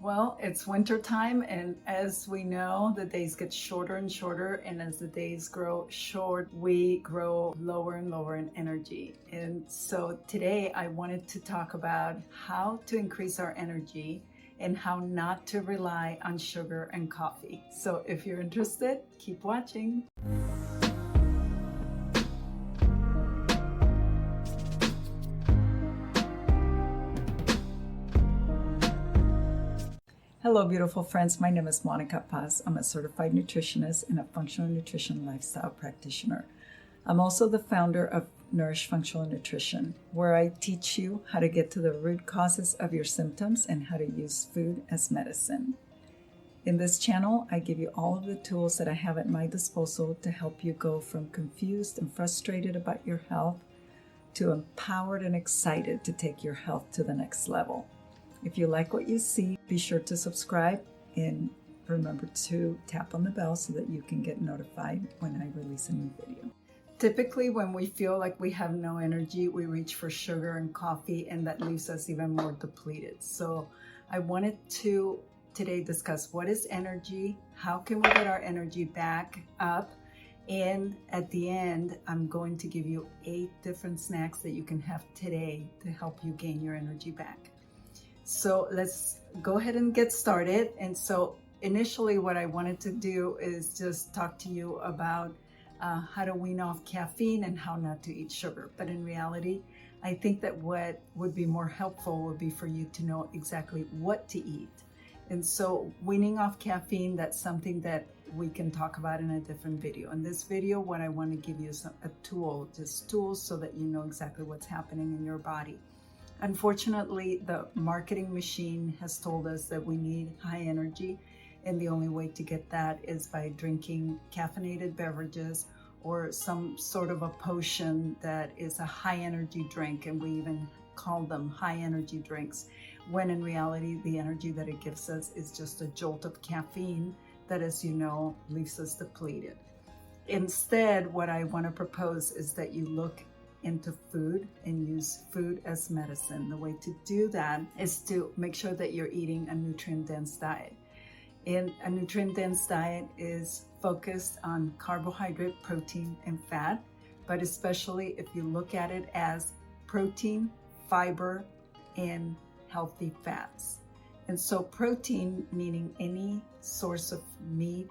Well, it's winter time, and as we know, the days get shorter and shorter, and as the days grow short, we grow lower and lower in energy. And so today I wanted to talk about how to increase our energy and how not to rely on sugar and coffee. So if you're interested, keep watching. Hello, beautiful friends. My name is Monica Paz. I'm a certified nutritionist and a functional nutrition lifestyle practitioner. I'm also the founder of Nourish Functional Nutrition, where I teach you how to get to the root causes of your symptoms and how to use food as medicine. In this channel, I give you all of the tools that I have at my disposal to help you go from confused and frustrated about your health to empowered and excited to take your health to the next level. If you like what you see, be sure to subscribe and remember to tap on the bell so that you can get notified when I release a new video. Typically, when we feel like we have no energy, we reach for sugar and coffee, and that leaves us even more depleted. So I wanted to today discuss what is energy, how can we get our energy back up, and at the end, I'm going to give you 8 different snacks that you can have today to help you gain your energy back. So let's go ahead and get started. And so initially what I wanted to do is just talk to you about how to wean off caffeine and how not to eat sugar. But in reality, I think that what would be more helpful would be for you to know exactly what to eat. And so weaning off caffeine, that's something that we can talk about in a different video. In this video, what I want to give you is a tool, just tools so that you know exactly what's happening in your body. Unfortunately, the marketing machine has told us that we need high energy, and the only way to get that is by drinking caffeinated beverages or some sort of a potion that is a high energy drink, and we even call them high energy drinks, when in reality the energy that it gives us is just a jolt of caffeine that, as you know, leaves us depleted. Instead, what I want to propose is that you look into food and use food as medicine. The way to do that is to make sure that you're eating a nutrient-dense diet. And a nutrient-dense diet is focused on carbohydrate, protein, and fat, but especially if you look at it as protein, fiber, and healthy fats. And so protein, meaning any source of meat,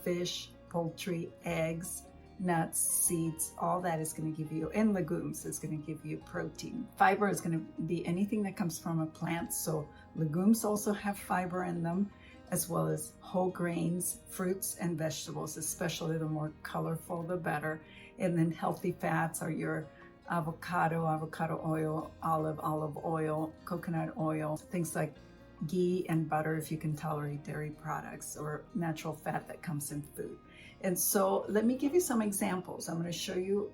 fish, poultry, eggs, nuts, seeds, all that is going to give you, and legumes is going to give you protein. Fiber is going to be anything that comes from a plant. So legumes also have fiber in them, as well as whole grains, fruits, and vegetables, especially the more colorful, the better. And then healthy fats are your avocado oil, olive oil, coconut oil, things like ghee and butter if you can tolerate dairy products, or natural fat that comes in food. And so let me give you some examples. I'm going to show you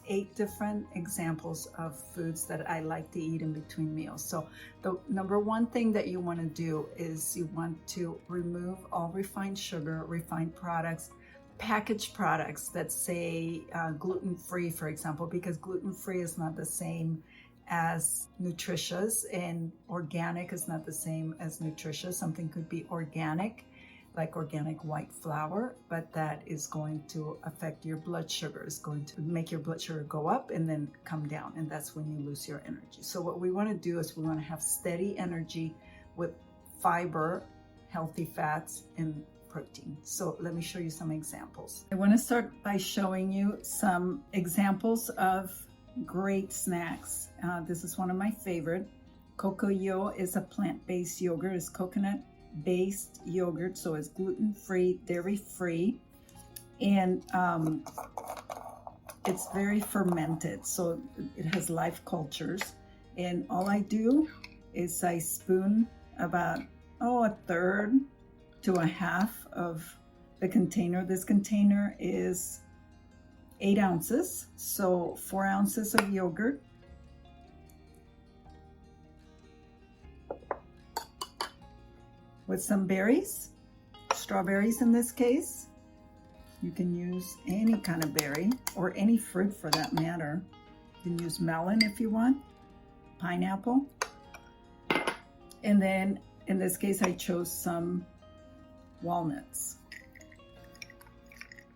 8 different examples of foods that I like to eat in between meals. So the number one thing that you want to do is you want to remove all refined sugar, refined products, packaged products that say gluten-free, for example, because gluten-free is not the same as nutritious, and organic is not the same as nutritious. Something could be organic, like organic white flour, but that is going to affect your blood sugar. It's going to make your blood sugar go up and then come down, and that's when you lose your energy. So what we want to do is we want to have steady energy with fiber, healthy fats, and protein. So let me show you some examples. I want to start by showing you some examples of great snacks. This is one of my favorite. Cocoyo is a plant-based yogurt. It's coconut-based yogurt, so it's gluten-free, dairy-free, and it's very fermented, so it has live cultures. And all I do is I spoon about a third to a half of the container. This container is 8 ounces, so 4 ounces of yogurt, with some berries, strawberries in this case. You can use any kind of berry or any fruit for that matter. You can use melon if you want, pineapple. And then In this case, I chose some walnuts.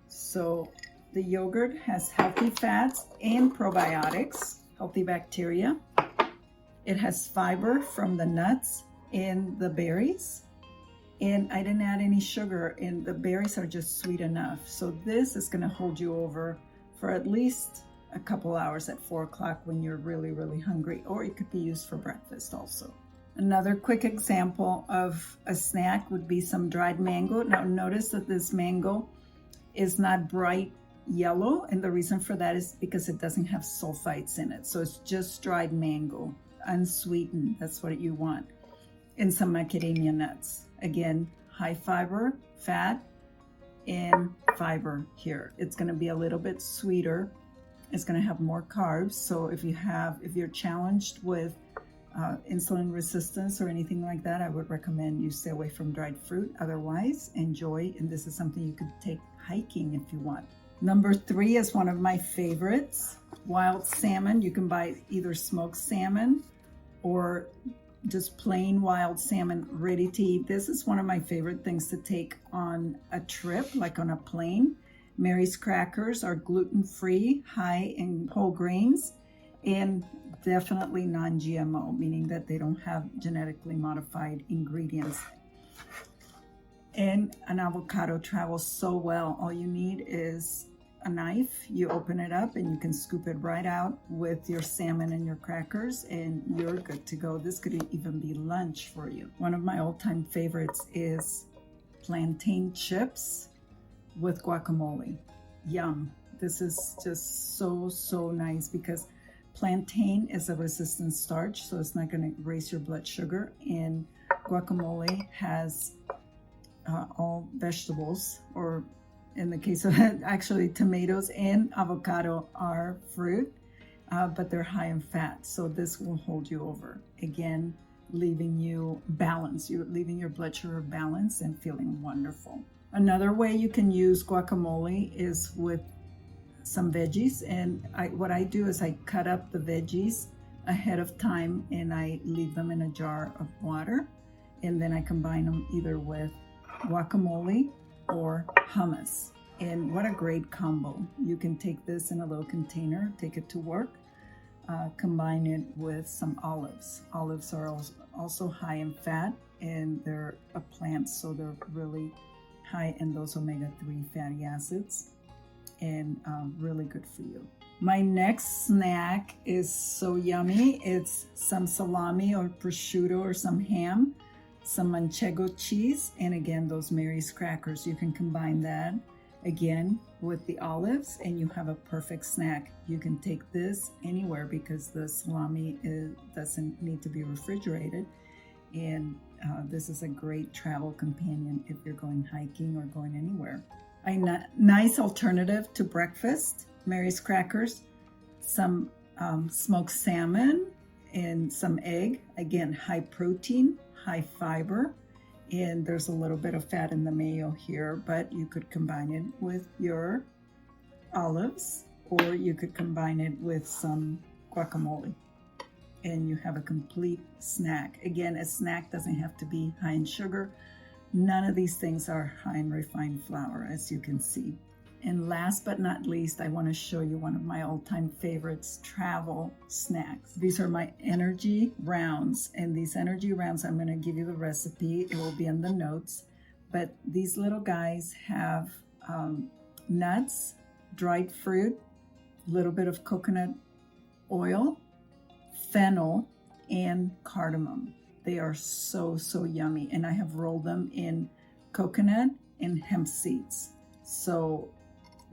So the yogurt has healthy fats and probiotics, healthy bacteria. It has fiber from the nuts and the berries. And I didn't add any sugar, and the berries are just sweet enough. So this is gonna hold you over for at least a couple hours at 4 o'clock when you're really, really hungry, or it could be used for breakfast also. Another quick example of a snack would be some dried mango. Now notice that this mango is not bright yellow, and the reason for that is because it doesn't have sulfites in it. So it's just dried mango, unsweetened. That's what you want. And some macadamia nuts. Again, high fiber, fat, and fiber here. It's going to be a little bit sweeter. It's going to have more carbs. So if you're challenged with insulin resistance or anything like that, I would recommend you stay away from dried fruit. Otherwise, enjoy, and this is something you could take hiking if you want. Number 3 is one of my favorites, wild salmon. You can buy either smoked salmon or just plain wild salmon ready to eat. This is one of my favorite things to take on a trip, like on a plane. Mary's crackers are gluten-free, high in whole grains, and definitely non-GMO, meaning that they don't have genetically modified ingredients. And an avocado travels so well. All you need is a knife. You open it up and you can scoop it right out with your salmon and your crackers, and you're good to go. This could even be lunch for you. One of my all-time favorites is plantain chips with guacamole. Yum. This is just so nice because plantain is a resistant starch, so it's not going to raise your blood sugar, and guacamole has all vegetables, or in the case of actually tomatoes and avocado are fruit, but they're high in fat. So this will hold you over. Again, leaving you balanced. You're leaving your blood sugar balanced and feeling wonderful. Another way you can use guacamole is with some veggies. And what I do is I cut up the veggies ahead of time and I leave them in a jar of water. And then I combine them either with guacamole or hummus. And what a great combo. You can take this in a little container, take it to work, combine it with some olives. Olives are also high in fat, and they're a plant, so they're really high in those omega-3 fatty acids, and really good for you. My next snack is so yummy. It's some salami or prosciutto or some ham, some manchego cheese, and again, those Mary's crackers. You can combine that again with the olives and you have a perfect snack. You can take this anywhere because the salami doesn't need to be refrigerated, and this is a great travel companion if you're going hiking or going anywhere. A nice alternative to breakfast: Mary's crackers, some smoked salmon, and some egg. Again, high protein, high fiber, and there's a little bit of fat in the mayo here, but you could combine it with your olives, or you could combine it with some guacamole, and you have a complete snack. Again, a snack doesn't have to be high in sugar. None of these things are high in refined flour, as you can see. And last but not least, I want to show you one of my all-time favorites, travel snacks. These are my energy rounds, and these energy rounds, I'm going to give you the recipe. It will be in the notes. But these little guys have nuts, dried fruit, a little bit of coconut oil, fennel, and cardamom. They are so yummy, and I have rolled them in coconut and hemp seeds. So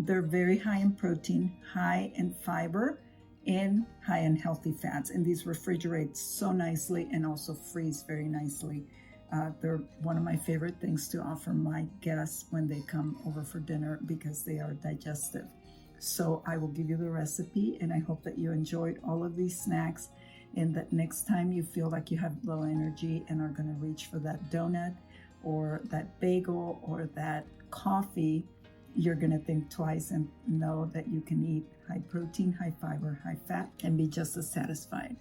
they're very high in protein, high in fiber, and high in healthy fats. And these refrigerate so nicely and also freeze very nicely. They're one of my favorite things to offer my guests when they come over for dinner because they are digestive. So I will give you the recipe, and I hope that you enjoyed all of these snacks, and that next time you feel like you have low energy and are going to reach for that donut or that bagel or that coffee, you're going to think twice and know that you can eat high protein, high fiber, high fat, and be just as satisfied.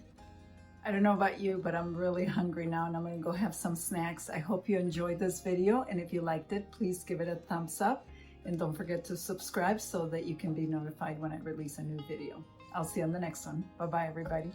I don't know about you, but I'm really hungry now and I'm gonna go have some snacks. I hope you enjoyed this video, and if you liked it, please give it a thumbs up and don't forget to subscribe so that you can be notified when I release a new video. I'll see you on the next one. Bye-bye, everybody.